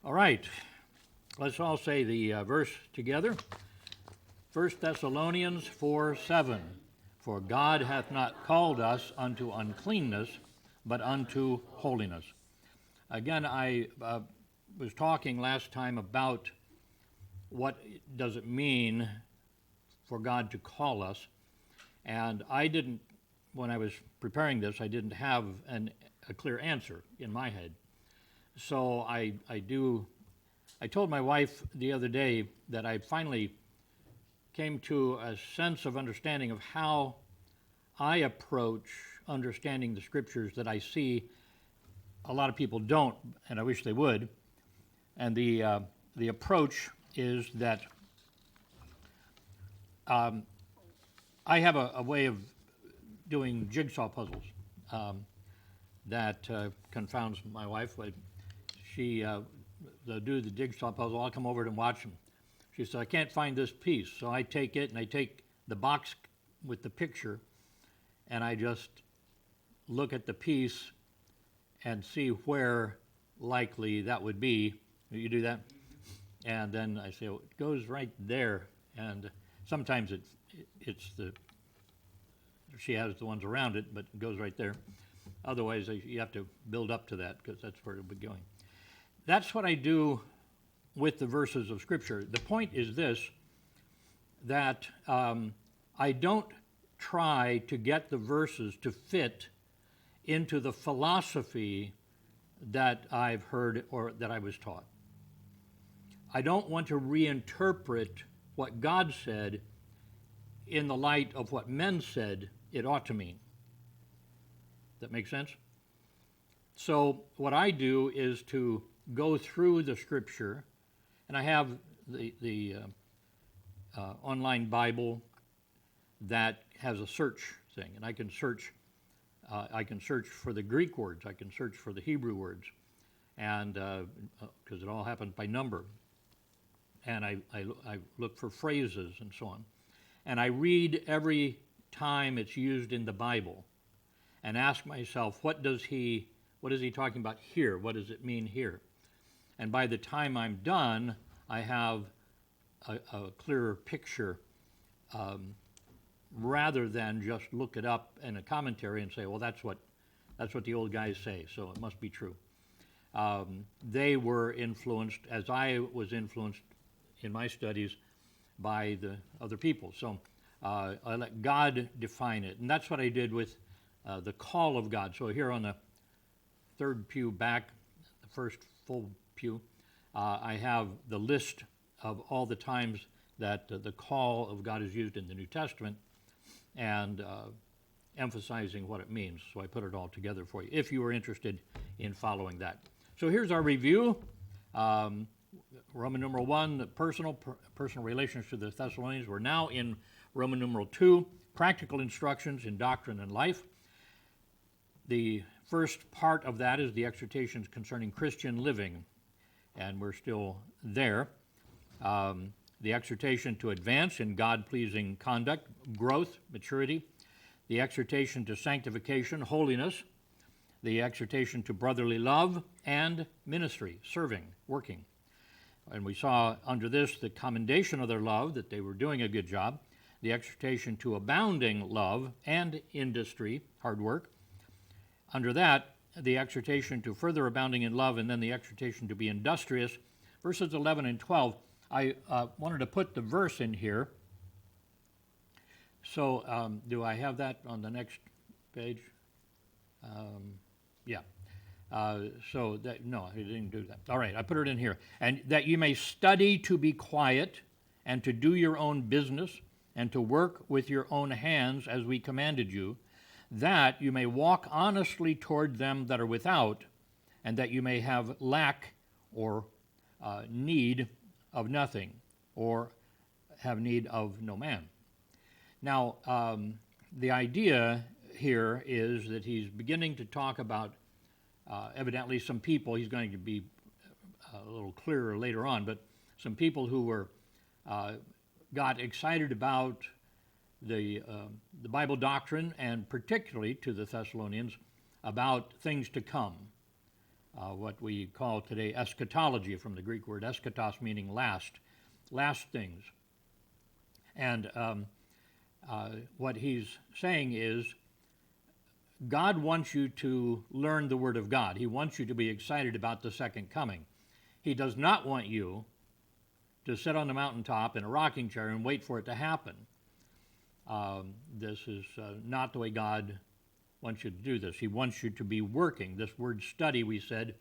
All right, let's all say the verse together. 1 Thessalonians 4:7. For God hath not called us unto uncleanness, but unto holiness. Again, I was talking last time about what does it mean for God to call us. And I didn't, when I was preparing this, I didn't have a clear answer in my head. So I told my wife the other day that I finally came to a sense of understanding of how I approach understanding the scriptures that I see a lot of people don't, and I wish they would. And the approach is that I have a way of doing jigsaw puzzles that confounds my wife. They'll do the jigsaw puzzle. I'll come over and watch them. She said, I can't find this piece. So I take it and I take the box with the picture and I just look at the piece and see where likely that would be. You do that? And then I say, well, it goes right there. And sometimes she has the ones around it, but it goes right there. Otherwise, you have to build up to that because that's where it'll be going. That's what I do with the verses of Scripture. The point is this, that I don't try to get the verses to fit into the philosophy that I've heard or that I was taught. I don't want to reinterpret what God said in the light of what men said it ought to mean. That make sense? So what I do is to go through the Scripture, and I have the online Bible that has a search thing, and I can search for the Greek words, I can search for the Hebrew words, and because it all happens by number, and I look for phrases and so on, and I read every time it's used in the Bible, and ask myself, what is he talking about here? What does it mean here? And by the time I'm done, I have a clearer picture, rather than just look it up in a commentary and say, well, that's what the old guys say, so it must be true. They were influenced, as I was influenced in my studies, by the other people. So I let God define it. And that's what I did with the call of God. So here on the third pew back, the first full pew, I have the list of all the times that the call of God is used in the New Testament and emphasizing what it means. So I put it all together for you, if you were interested in following that. So here's our review. Roman numeral 1, the personal relations to the Thessalonians. We're now in Roman numeral 2, practical instructions in doctrine and life. The first part of that is the exhortations concerning Christian living, and we're still there. The exhortation to advance in God-pleasing conduct, growth, maturity. The exhortation to sanctification, holiness. The exhortation to brotherly love and ministry, serving, working. And we saw under this the commendation of their love, that they were doing a good job. The exhortation to abounding love and industry, hard work. Under that, the exhortation to further abounding in love, and then the exhortation to be industrious. Verses 11 and 12, I wanted to put the verse in here. So do I have that on the next page? Yeah. No, I didn't do that. All right, I put it in here. And that you may study to be quiet and to do your own business and to work with your own hands as we commanded you, that you may walk honestly toward them that are without, and that you may have lack or need of nothing, or have need of no man. Now, the idea here is that he's beginning to talk about evidently some people. He's going to be a little clearer later on, but some people who were got excited about the Bible doctrine, and particularly to the Thessalonians about things to come. what we call today eschatology, from the Greek word eschatos, meaning last things. And what he's saying is, God wants you to learn the Word of God. He wants you to be excited about the second coming. He does not want you to sit on the mountaintop in a rocking chair and wait for it to happen. This is not the way God wants you to do this. He wants you to be working. This word study, we said,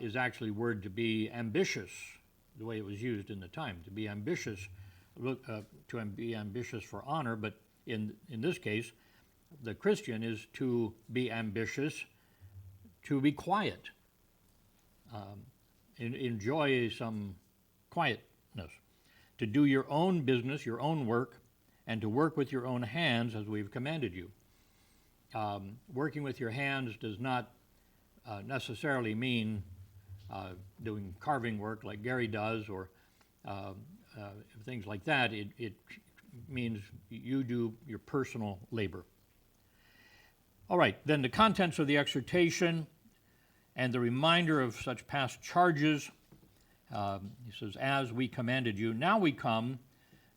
is actually a word to be ambitious, the way it was used in the time, to be ambitious, to be ambitious for honor, but in this case, the Christian is to be ambitious, to be quiet, enjoy some quietness, to do your own business, your own work, and to work with your own hands as we've commanded you. Working with your hands does not necessarily mean doing carving work like Gary does, or things like that. It means you do your personal labor. All right, then the contents of the exhortation and the reminder of such past charges. He says, as we commanded you. Now we come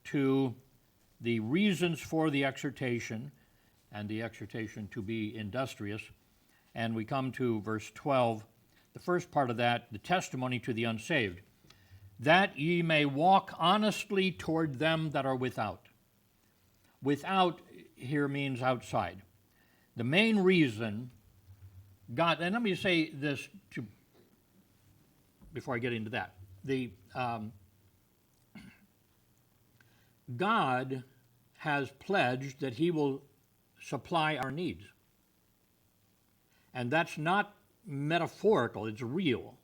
to the reasons for the exhortation, and the exhortation to be industrious. And we come to verse 12, the first part of that, the testimony to the unsaved, that ye may walk honestly toward them that are without. Without here means outside. The main reason God, and let me say this before I get into that. God has pledged that he will supply our needs. And that's not metaphorical, it's real.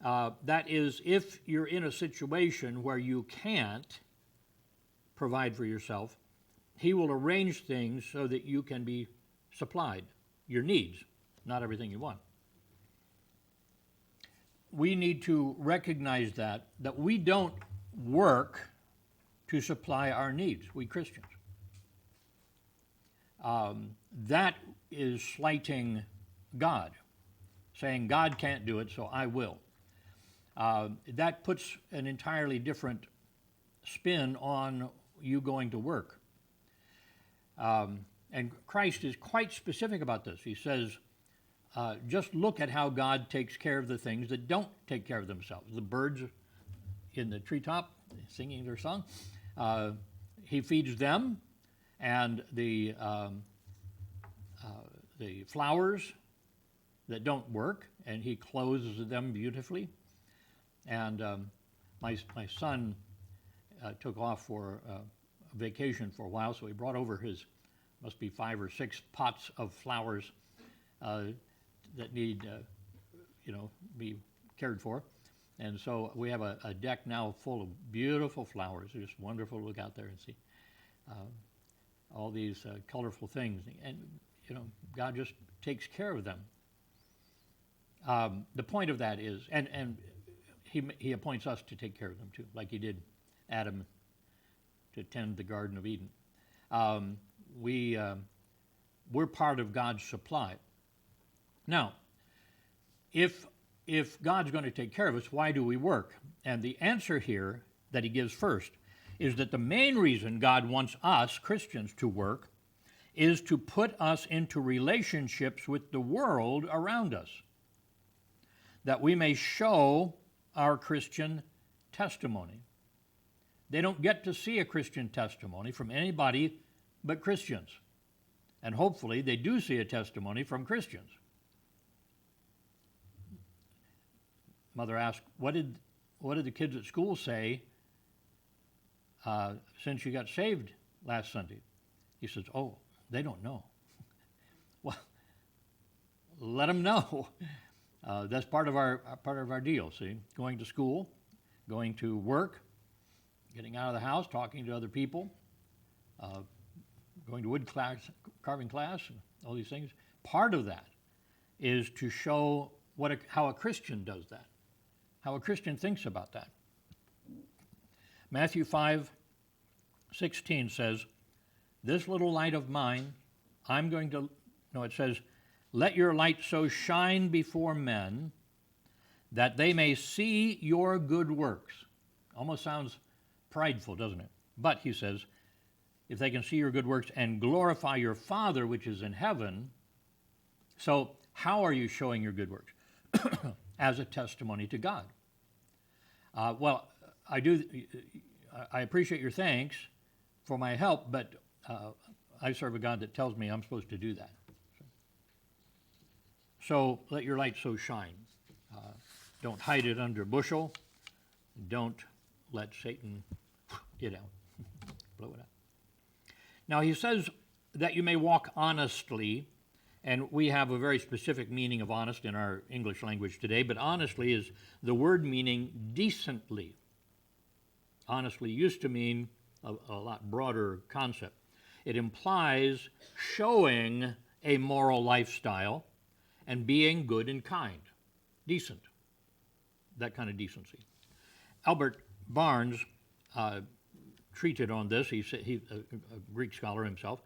That is, if you're in a situation where you can't provide for yourself, he will arrange things so that you can be supplied, your needs, not everything you want. We need to recognize that we don't work to supply our needs, we Christians. That is slighting God, saying God can't do it, so I will. That puts an entirely different spin on you going to work. And Christ is quite specific about this. He says, just look at how God takes care of the things that don't take care of themselves. The birds in the treetop singing their song, he feeds them, and the flowers that don't work, and he clothes them beautifully. And my son took off for a vacation for a while, so he brought over his, must be 5 or 6 pots of flowers that need, be cared for. And so we have a deck now full of beautiful flowers. It's just wonderful to look out there and see all these colorful things. And, God just takes care of them. The point of that is, and he appoints us to take care of them too, like he did Adam to tend the Garden of Eden. We're part of God's supply. Now, if God's going to take care of us, why do we work? And the answer here that he gives first is that the main reason God wants us, Christians, to work is to put us into relationships with the world around us, that we may show our Christian testimony. They don't get to see a Christian testimony from anybody but Christians. And hopefully they do see a testimony from Christians. Mother asked, what did the kids at school say since you got saved last Sunday? He says, oh, they don't know. Well, let them know. That's part of our deal, see? Going to school, going to work, getting out of the house, talking to other people, going to wood class, carving class, and all these things. Part of that is to show how a Christian does that, how a Christian thinks about that. Matthew 5:16 says, this little light of mine, it says, Let your light so shine before men that they may see your good works. Almost sounds prideful, doesn't it? But, he says, if they can see your good works and glorify your Father which is in heaven. So, how are you showing your good works? As a testimony to God. Well, I appreciate your thanks for my help, but I serve a God that tells me I'm supposed to do that. So let your light so shine. Don't hide it under a bushel. Don't let Satan get out, blow it out. Now he says that you may walk honestly, and we have a very specific meaning of honest in our English language today, but honestly is the word meaning decently. Honestly used to mean a lot broader concept. It implies showing a moral lifestyle and being good and kind, decent, that kind of decency. Albert Barnes treated on this. He's a Greek scholar himself.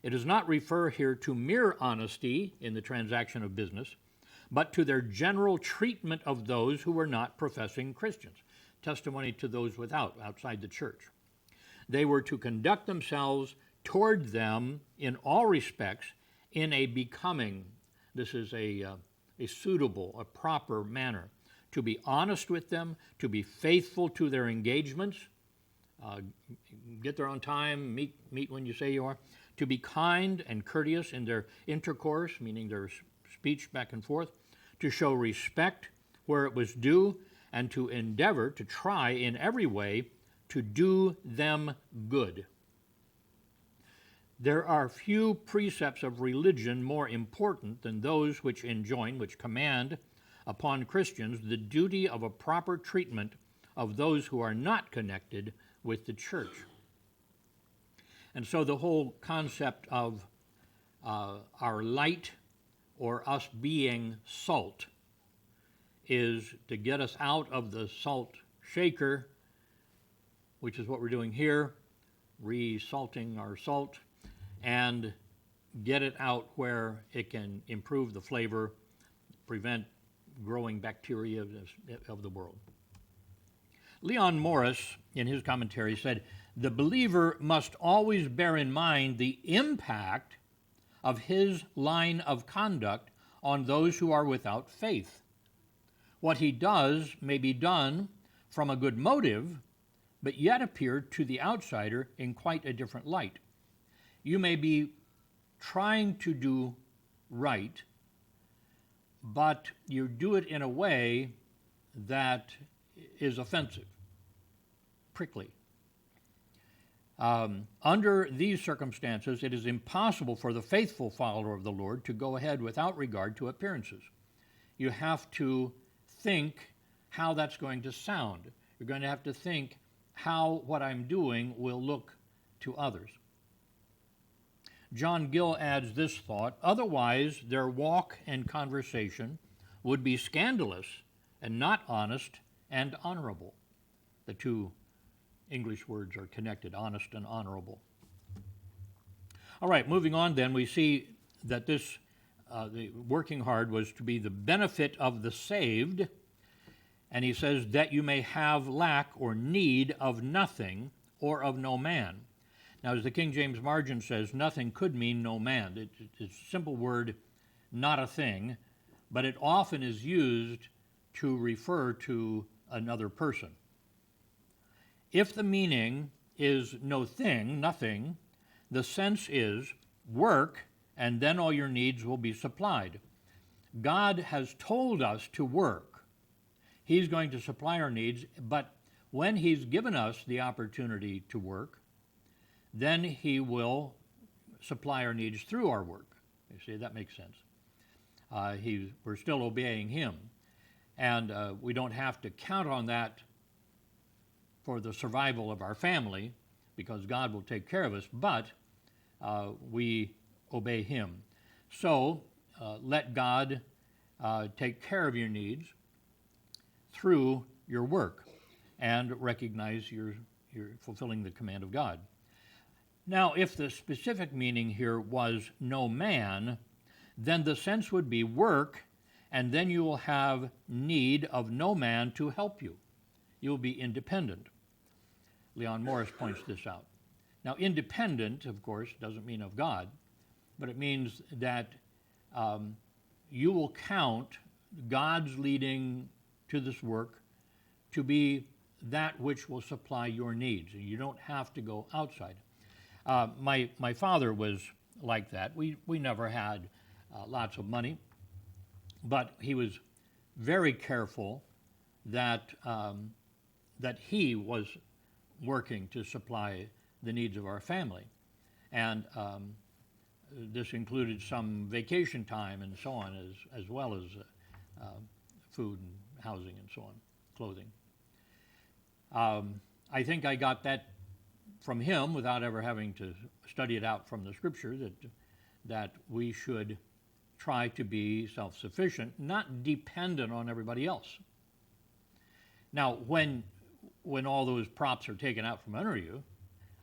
It does not refer here to mere honesty in the transaction of business, but to their general treatment of those who were not professing Christians. Testimony to those outside the church. They were to conduct themselves toward them in all respects in a becoming, this is a suitable, a proper manner, to be honest with them, to be faithful to their engagements, get there on time, meet when you say you are, to be kind and courteous in their intercourse, meaning their speech back and forth, to show respect where it was due, and to endeavor to try in every way to do them good. There are few precepts of religion more important than those which enjoin, which command upon Christians the duty of a proper treatment of those who are not connected with the church. And so the whole concept of our light or us being salt is to get us out of the salt shaker, which is what we're doing here, resalting our salt, and get it out where it can improve the flavor, prevent growing bacteria of the world. Leon Morris, in his commentary, said, the believer must always bear in mind the impact of his line of conduct on those who are without faith. What he does may be done from a good motive, but yet appear to the outsider in quite a different light. You may be trying to do right, but you do it in a way that is offensive, prickly. Under these circumstances, it is impossible for the faithful follower of the Lord to go ahead without regard to appearances. You have to think how that's going to sound. You're going to have to think how what I'm doing will look to others. John Gill adds this thought, otherwise their walk and conversation would be scandalous and not honest and honorable. The two English words are connected, honest and honorable. All right, moving on then, we see that this the working hard was to be the benefit of the saved, and he says that you may have lack or need of nothing or of no man. Now, as the King James margin says, nothing could mean no man. It's a simple word, not a thing, but it often is used to refer to another person. If the meaning is no thing, nothing, the sense is work, and then all your needs will be supplied. God has told us to work. He's going to supply our needs, but when He's given us the opportunity to work, then He will supply our needs through our work. You see, that makes sense. We're still obeying Him, and we don't have to count on that for the survival of our family, because God will take care of us, but we obey Him. So let God take care of your needs through your work and recognize you're fulfilling the command of God. Now, if the specific meaning here was no man, then the sense would be work, and then you will have need of no man to help you. You will be independent. Leon Morris points this out. Now, independent, of course, doesn't mean of God, but it means that you will count God's leading to this work to be that which will supply your needs. You don't have to go outside. My father was like that. We never had lots of money, but he was very careful that that he was working to supply the needs of our family, and this included some vacation time and so on, as well as food and housing and so on, clothing. I think I got that from him without ever having to study it out from the Scripture, that we should try to be self-sufficient, not dependent on everybody else. Now, when all those props are taken out from under you,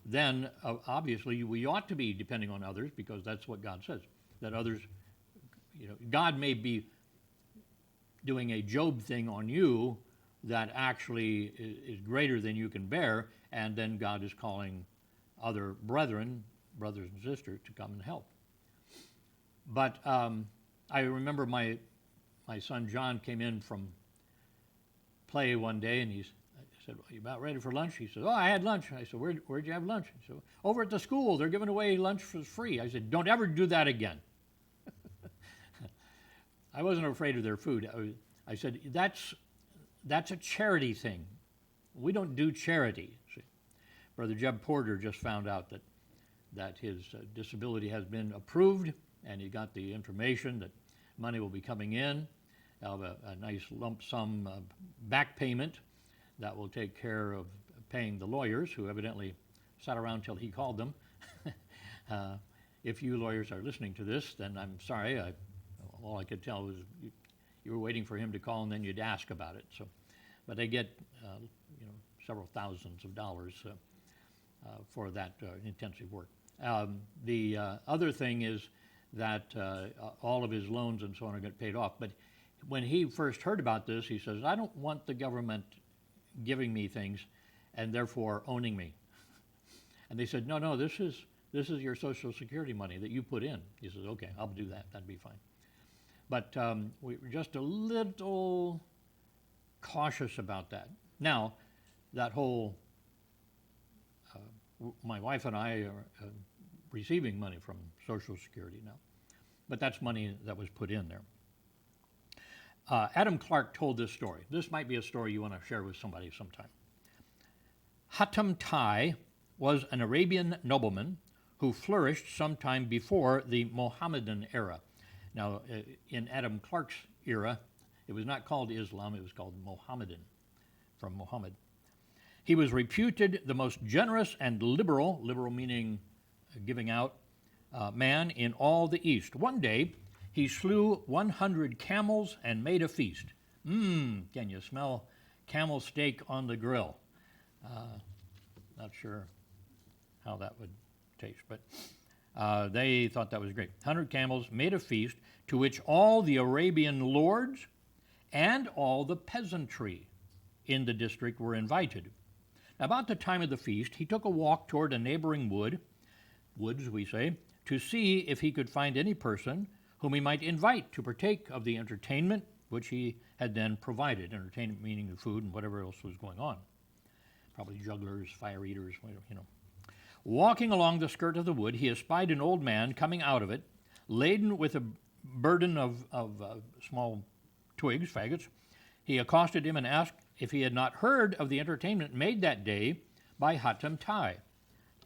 then obviously we ought to be depending on others, because that's what God says, that others, God may be doing a Job thing on you that actually is greater than you can bear, and then God is calling other brothers and sisters, to come and help. But I remember my son John came in from play one day, and I said, well, you about ready for lunch? He said, oh, I had lunch. I said, where'd you have lunch? He said, over at the school. They're giving away lunch for free. I said, don't ever do that again. I wasn't afraid of their food. I said, that's a charity thing. We don't do charity. See? Brother Jeb Porter just found out that his disability has been approved, and he got the information that money will be coming in. They'll have a nice lump sum back payment that will take care of paying the lawyers, who evidently sat around till he called them. If you lawyers are listening to this, then I'm sorry. All I could tell was you were waiting for him to call, and then you'd ask about it. So, but they get several thousands of dollars for that intensive work. The other thing is that all of his loans and so on are going to get paid off. But when he first heard about this, he says, I don't want the government giving me things and therefore owning me. And they said, no, this is your Social Security money that you put in. He says, okay, I'll do that. That'd be fine. But we were just a little cautious about that. Now, that whole, my wife and I are receiving money from Social Security now, but that's money that was put in there. Adam Clark told this story. This might be a story you want to share with somebody sometime. Hatem Tai was an Arabian nobleman who flourished sometime before the Mohammedan era. Now, in Adam Clark's era, it was not called Islam, it was called Mohammedan, from Muhammad. He was reputed the most generous and liberal meaning giving out, man in all the East. One day, he slew 100 camels and made a feast. Can you smell camel steak on the grill? Not sure how that would taste, but they thought that was great. 100 camels made a feast to which all the Arabian lords and all the peasantry in the district were invited. About the time of the feast, he took a walk toward a neighboring woods we say, to see if he could find any person whom he might invite to partake of the entertainment which he had then provided. Entertainment meaning the food and whatever else was going on. Probably jugglers, fire eaters, Walking along the skirt of the wood, he espied an old man coming out of it, laden with a burden of small twigs, faggots. He accosted him and asked if he had not heard of the entertainment made that day by Hatem Tai.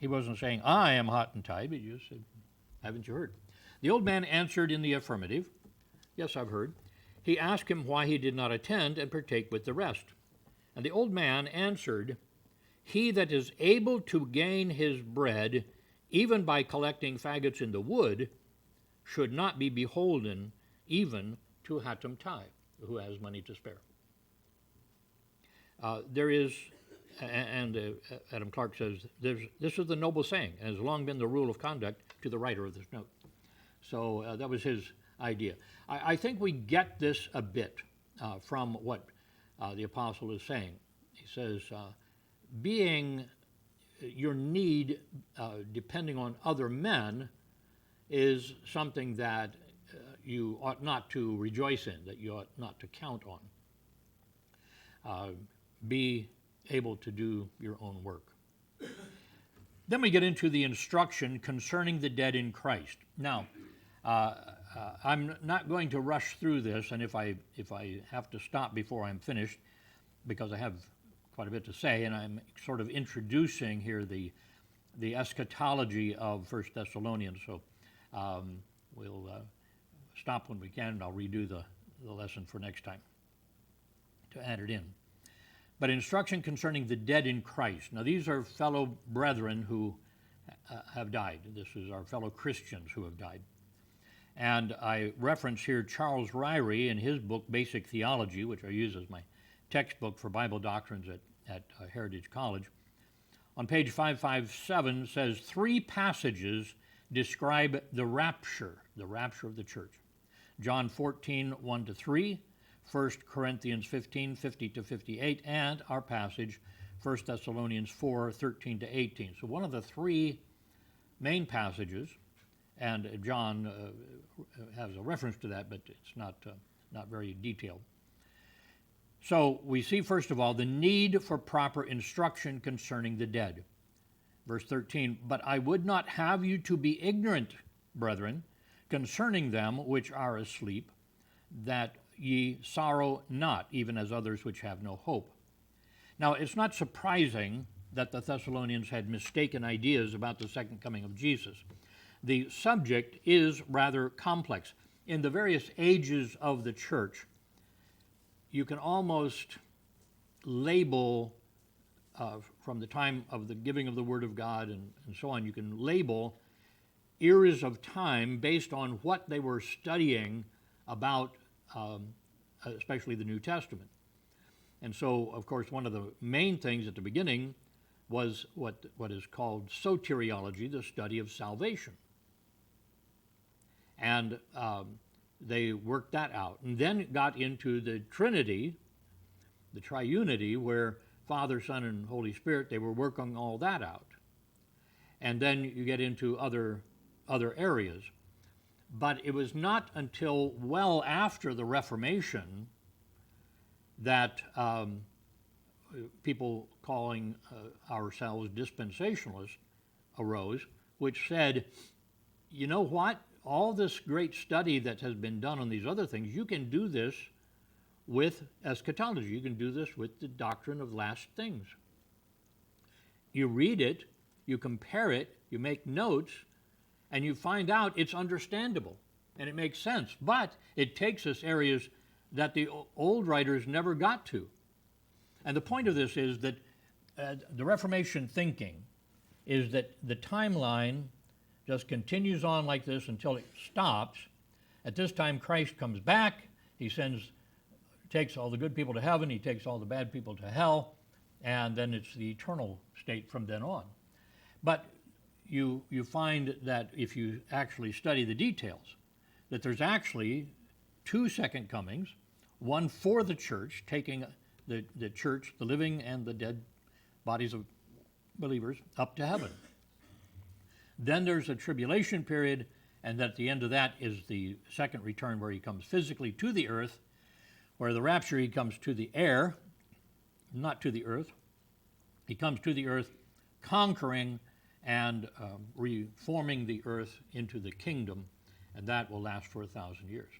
He wasn't saying, I am Hatem Tai, but you said, haven't you heard? The old man answered in the affirmative. Yes, I've heard. He asked him why he did not attend and partake with the rest. And the old man answered, he that is able to gain his bread, even by collecting faggots in the wood, should not be beholden even to Hatem Tai, who has money to spare. There is, and Adam Clark says, this is the noble saying, and has long been the rule of conduct to the writer of this note. So that was his idea. I think we get this a bit from what the apostle is saying. He says, being your need depending on other men is something that you ought not to rejoice in, that you ought not to count on. Be able to do your own work. Then we get into the instruction concerning the dead in Christ. Now, I'm not going to rush through this, and if I have to stop before I'm finished, because I have quite a bit to say, and I'm sort of introducing here the eschatology of 1 Thessalonians, so we'll stop when we can, and I'll redo the lesson for next time to add it in. But instruction concerning the dead in Christ. Now, these are fellow brethren who have died. This is our fellow Christians who have died. And I reference here Charles Ryrie in his book, Basic Theology, which I use as my textbook for Bible doctrines at Heritage College. On page 557 says 3 passages describe the rapture of the church. John 14, 1-3, 1 Corinthians 15, 50-58, and our passage, 1 Thessalonians 4, 13-18. So one of the 3 main passages, and John has a reference to that, but it's not very detailed. So we see, first of all, the need for proper instruction concerning the dead. Verse 13, but I would not have you to be ignorant, brethren, concerning them which are asleep, that ye sorrow not, even as others which have no hope. Now, it's not surprising that the Thessalonians had mistaken ideas about the second coming of Jesus. The subject is rather complex. In the various ages of the church, you can almost label, from the time of the giving of the Word of God and so on, you can label eras of time based on what they were studying about, especially the New Testament. And so, of course, one of the main things at the beginning was what is called soteriology, the study of salvation. And they worked that out. And then it got into the Trinity, the triunity, where Father, Son, and Holy Spirit, they were working all that out. And then you get into other areas. But it was not until well after the Reformation that people calling ourselves dispensationalists arose, which said, you know what? All this great study that has been done on these other things, you can do this with eschatology. You can do this with the doctrine of last things. You read it, you compare it, you make notes, and you find out it's understandable and it makes sense. But it takes us areas that the old writers never got to. And the point of this is that the Reformation thinking is that the timeline just continues on like this until it stops. At this time, Christ comes back. He takes all the good people to heaven. He takes all the bad people to hell. And then it's the eternal state from then on. But you find that if you actually study the details, that there's actually 2 second comings, one for the church, taking the church, the living and the dead bodies of believers, up to heaven. Then there's a tribulation period, and at the end of that is the second return, where he comes physically to the earth, where the rapture he comes to the air, not to the earth. He comes to the earth conquering and reforming the earth into the kingdom, and that will last for 1,000 years.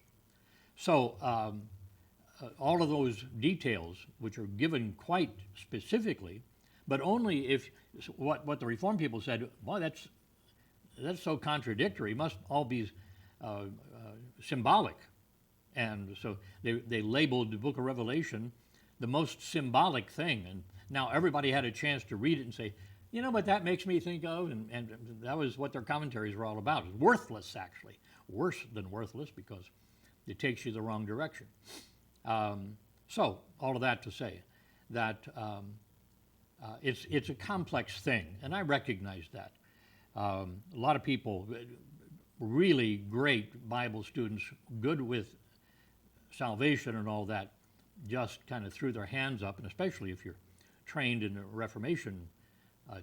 So all of those details, which are given quite specifically, but only if what the Reformed people said, well, that's so contradictory. It must all be symbolic. And so they labeled the book of Revelation the most symbolic thing. And now everybody had a chance to read it and say, you know what that makes me think of? And that was what their commentaries were all about. It's worthless, actually. Worse than worthless, because it takes you the wrong direction. So all of that to say that it's a complex thing, and I recognize that. A lot of people really great Bible students, good with salvation and all that, just kind of threw their hands up, and especially if you're trained in Reformation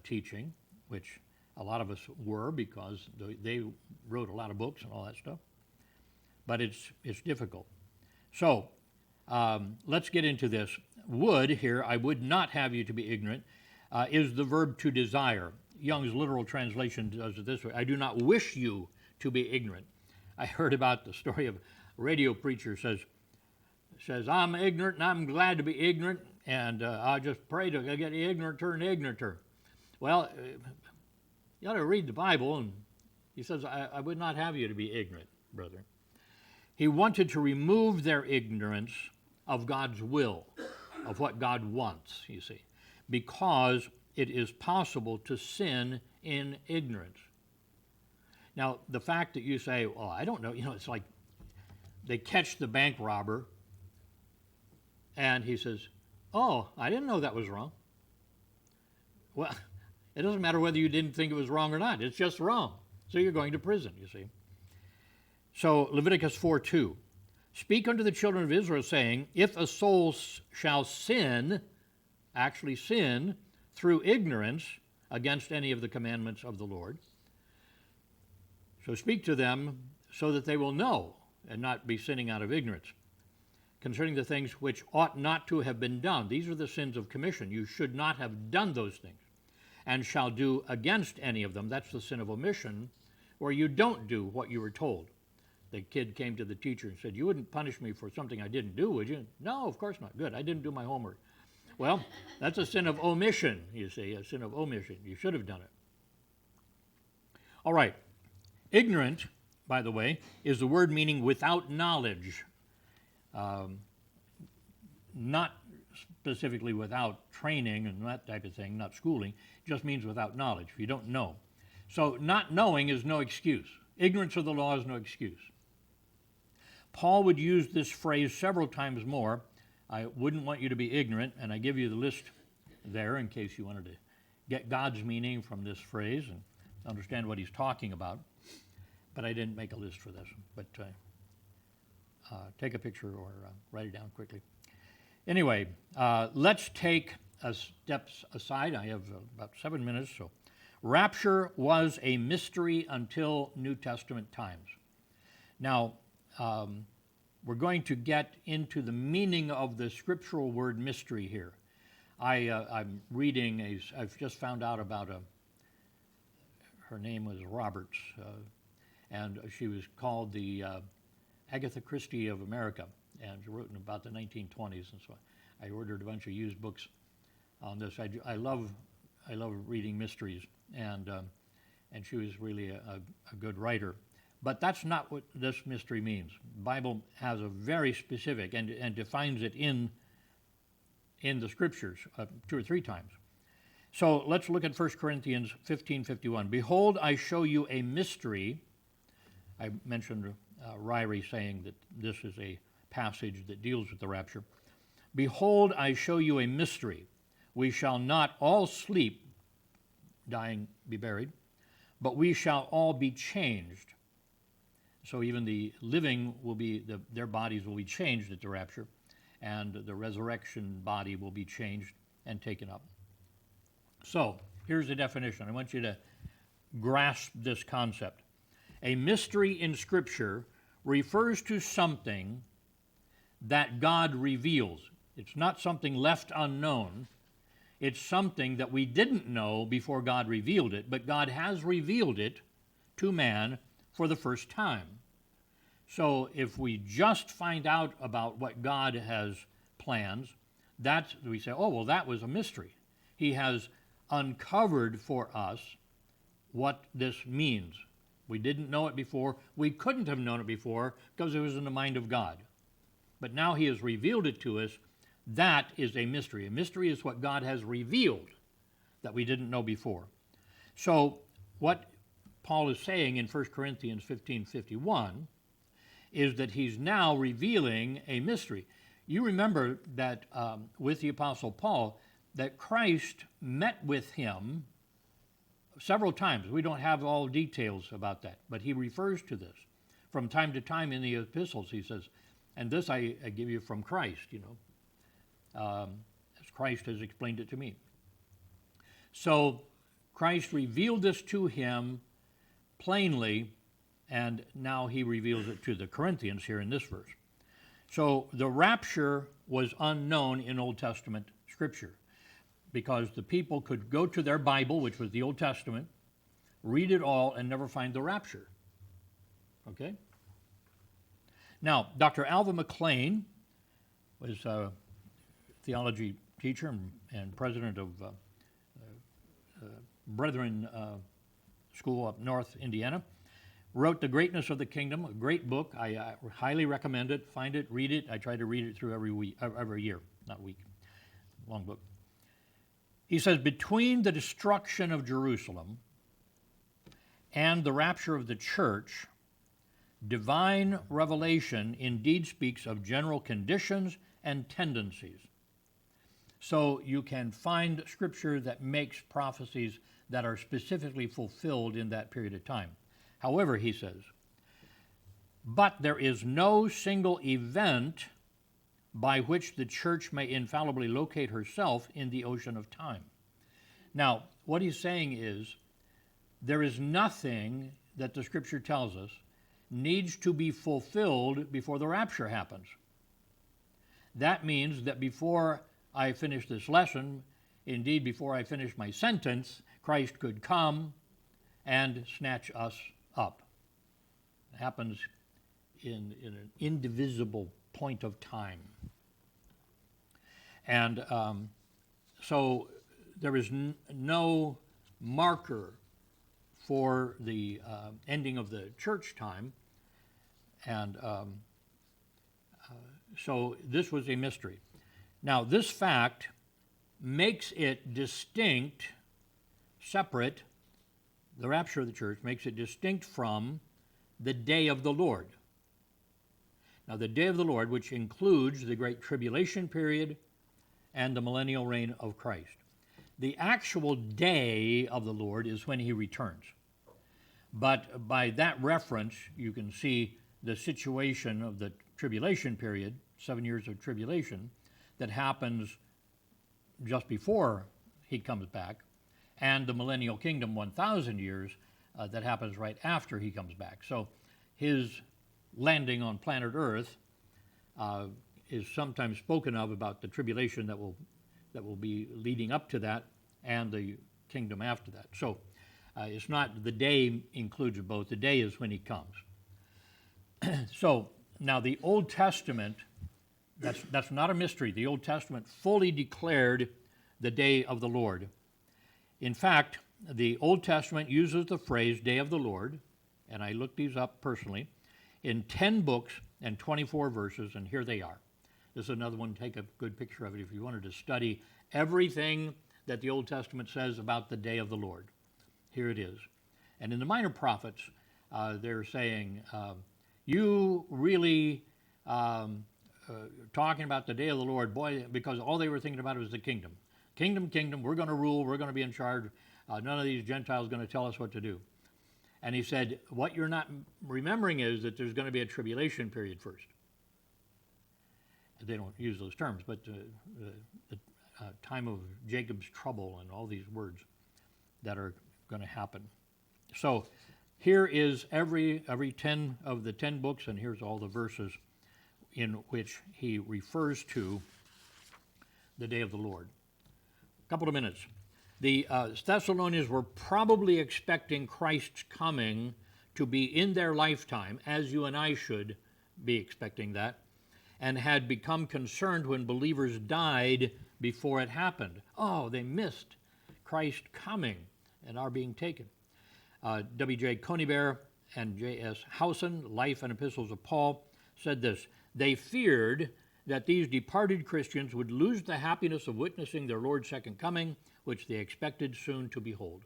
teaching, which a lot of us were because they wrote a lot of books and all that stuff. But it's difficult. So let's get into this. Would here, I would not have you to be ignorant, is the verb to desire. Young's literal translation does it this way: I do not wish you to be ignorant. I heard about the story of a radio preacher says, I'm ignorant and I'm glad to be ignorant, and I just pray to get ignoranter and ignoranter. Well, you ought to read the Bible, and he says, I would not have you to be ignorant, brother. He wanted to remove their ignorance of God's will, of what God wants, you see, because it is possible to sin in ignorance. Now, the fact that you say, oh, I don't know, it's like they catch the bank robber, and he says, oh, I didn't know that was wrong. Well, it doesn't matter whether you didn't think it was wrong or not. It's just wrong. So you're going to prison, you see. So Leviticus 4:2, speak unto the children of Israel, saying, if a soul shall sin, actually sin, through ignorance against any of the commandments of the Lord, so speak to them so that they will know and not be sinning out of ignorance concerning the things which ought not to have been done. These are the sins of commission. You should not have done those things, and shall do against any of them. That's the sin of omission, where you don't do what you were told. The kid came to the teacher and said, you wouldn't punish me for something I didn't do, would you? No, of course not. Good, I didn't do my homework. Well, that's a sin of omission, you see, a sin of omission. You should have done it. All right. Ignorant, by the way, is the word meaning without knowledge. Not specifically without training and that type of thing, not schooling, just means without knowledge, if you don't know. So not knowing is no excuse. Ignorance of the law is no excuse. Paul would use this phrase several times more. I wouldn't want you to be ignorant, and I give you the list there in case you wanted to get God's meaning from this phrase and understand what he's talking about. But I didn't make a list for this. But take a picture or write it down quickly. Anyway, let's take a steps aside. I have about 7 minutes. So, rapture was a mystery until New Testament times. Now, we're going to get into the meaning of the scriptural word mystery here. I'm reading I've just found out about her name was Roberts, and she was called the Agatha Christie of America, and she wrote in about the 1920s, and so I ordered a bunch of used books on this. I love reading mysteries, and she was really a good writer. But that's not what this mystery means. The Bible has a very specific and defines it in the scriptures 2 or 3 times. So let's look at 1 Corinthians 15:51. Behold, I show you a mystery. I mentioned Ryrie saying that this is a passage that deals with the rapture. Behold, I show you a mystery. We shall not all sleep, dying, be buried, but we shall all be changed. So even the living will be, their bodies will be changed at the rapture, and the resurrection body will be changed and taken up. So here's the definition. I want you to grasp this concept. A mystery in Scripture refers to something that God reveals. It's not something left unknown. It's something that we didn't know before God revealed it, but God has revealed it to man for the first time. So if we just find out about what God has plans, we say, oh, well, that was a mystery. He has uncovered for us what this means. We didn't know it before. We couldn't have known it before because it was in the mind of God. But now he has revealed it to us. That is a mystery. A mystery is what God has revealed that we didn't know before. So what Paul is saying in 1 Corinthians 15:51 is that he's now revealing a mystery. You remember that with the Apostle Paul, that Christ met with him several times. We don't have all details about that, but he refers to this. From time to time in the epistles, he says, and this I give you from Christ, as Christ has explained it to me. So Christ revealed this to him plainly, and now he reveals it to the Corinthians here in this verse. So the rapture was unknown in Old Testament Scripture because the people could go to their Bible, which was the Old Testament, read it all, and never find the rapture. Okay? Now, Dr. Alva McLean was a theology teacher and president of Brethren School up north Indiana, wrote The Greatness of the Kingdom, a great book. I highly recommend it. Find it, read it. I try to read it through every year, not week. Long book. He says, between the destruction of Jerusalem and the rapture of the church, divine revelation indeed speaks of general conditions and tendencies. So you can find scripture that makes prophecies that are specifically fulfilled in that period of time. However, he says, but there is no single event by which the church may infallibly locate herself in the ocean of time. Now, what he's saying is, there is nothing that the scripture tells us needs to be fulfilled before the rapture happens. That means that before I finish this lesson, indeed before I finish my sentence, Christ could come and snatch us up. It happens in an indivisible point of time. And so there is no marker for the ending of the church time, and so this was a mystery. Now, this fact makes it distinct, separate, the rapture of the church makes it distinct from the day of the Lord. Now, the day of the Lord, which includes the great tribulation period and the millennial reign of Christ. The actual day of the Lord is when he returns. But by that reference, you can see the situation of the tribulation period, 7 years of tribulation, that happens just before he comes back, and the millennial kingdom, 1,000 years, that happens right after he comes back. So his landing on planet Earth is sometimes spoken of about the tribulation that will be leading up to that and the kingdom after that. So it's not the day includes both. The day is when he comes. So now the Old Testament, that's not a mystery. The Old Testament fully declared the day of the Lord. In fact, the Old Testament uses the phrase day of the Lord, and I looked these up personally, in 10 books and 24 verses, and here they are. This is another one, take a good picture of it if you wanted to study everything that the Old Testament says about the day of the Lord. Here it is. And in the minor prophets, they're saying, you really talking about the day of the Lord, boy, because all they were thinking about was the kingdom. Kingdom, we're going to rule, we're going to be in charge. None of these Gentiles are going to tell us what to do. And he said, what you're not remembering is that there's going to be a tribulation period first. They don't use those terms, but the time of Jacob's trouble and all these words that are going to happen. So here is every 10 of the 10 books, and here's all the verses in which he refers to the day of the Lord. A couple of minutes. The Thessalonians were probably expecting Christ's coming to be in their lifetime, as you and I should be expecting that, and had become concerned when believers died before it happened. Oh, they missed Christ coming and are being taken. W.J. Conybeare and J.S. Howson, Life and Epistles of Paul, said this: they feared that these departed Christians would lose the happiness of witnessing their Lord's second coming, which they expected soon to behold.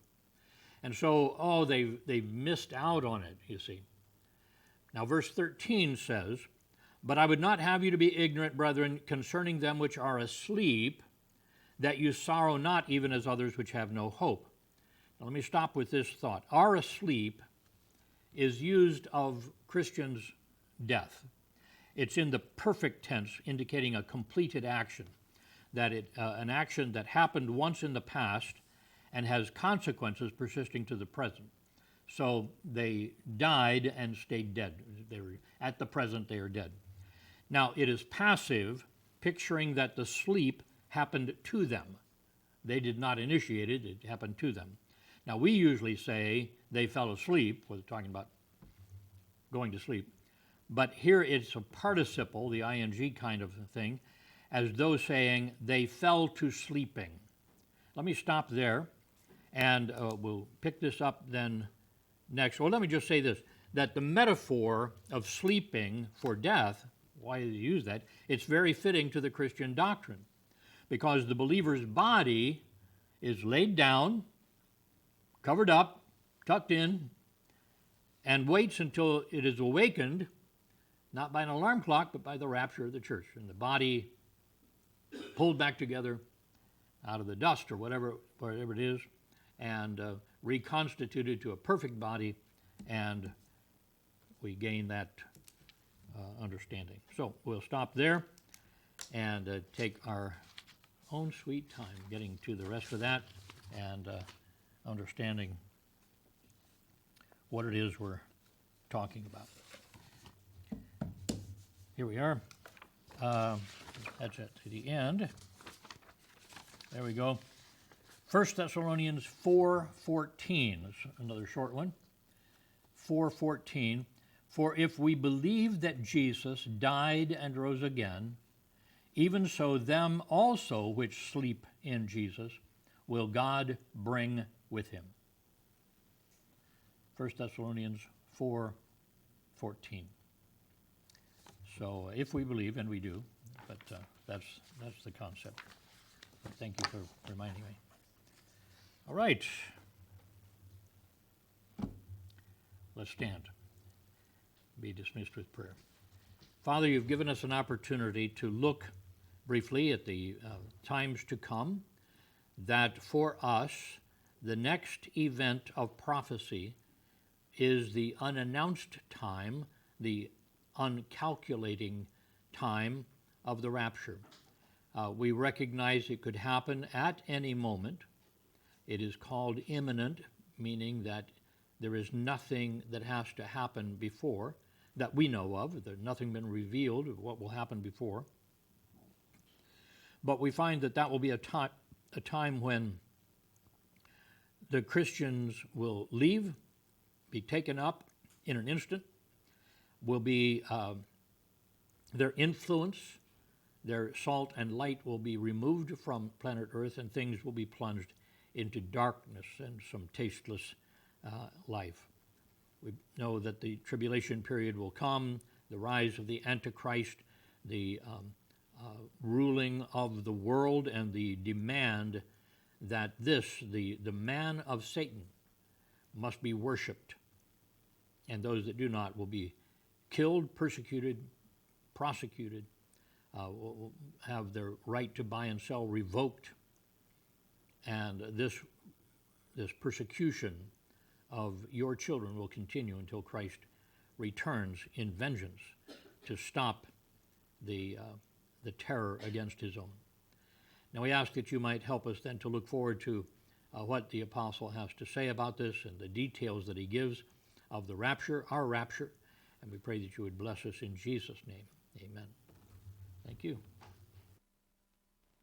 And so, they've missed out on it, you see. Now, verse 13 says, but I would not have you to be ignorant, brethren, concerning them which are asleep, that you sorrow not even as others which have no hope. Now, let me stop with this thought. Are asleep is used of Christians' death. It's in the perfect tense, indicating a completed action, that an action that happened once in the past and has consequences persisting to the present. So they died and stayed dead. At the present, they are dead. Now, it is passive, picturing that the sleep happened to them. They did not initiate it, it happened to them. Now, we usually say they fell asleep, we're talking about going to sleep, but here it's a participle, the ing kind of thing, as though saying they fell to sleeping. Let me stop there, and we'll pick this up then next. Well, let me just say this, that the metaphor of sleeping for death, why do you use that? It's very fitting to the Christian doctrine, because the believer's body is laid down, covered up, tucked in, and waits until it is awakened, not by an alarm clock, but by the rapture of the church, and the body pulled back together out of the dust or whatever it is, and reconstituted to a perfect body, and we gain that understanding. So we'll stop there and take our own sweet time getting to the rest of that and understanding what it is we're talking about. Here we are. That's it to the end. There we go. 1 Thessalonians 4:14. That's another short one. 4:14. For if we believe that Jesus died and rose again, even so them also which sleep in Jesus will God bring with him. 1 Thessalonians 4:14. So if we believe, and we do, but that's the concept. But thank you for reminding me. All right. Let's stand. Be dismissed with prayer. Father, you've given us an opportunity to look briefly at the times to come, that for us, the next event of prophecy is the unannounced time, the uncalculating time of the rapture. We recognize it could happen at any moment. It is called imminent, meaning that there is nothing that has to happen before that we know of. There's nothing been revealed of what will happen before. But we find that will be a time when the Christians will leave, be taken up in an instant, will be their influence, their salt and light will be removed from planet Earth, and things will be plunged into darkness and some tasteless life. We know that the tribulation period will come, the rise of the Antichrist, the ruling of the world, and the demand that the man of Satan must be worshipped, and those that do not will be killed, persecuted, prosecuted, will have their right to buy and sell revoked, and this persecution of your children will continue until Christ returns in vengeance to stop the terror against his own. Now we ask that you might help us then to look forward to what the apostle has to say about this and the details that he gives of the rapture, our rapture, and we pray that you would bless us in Jesus' name. Amen. Thank you.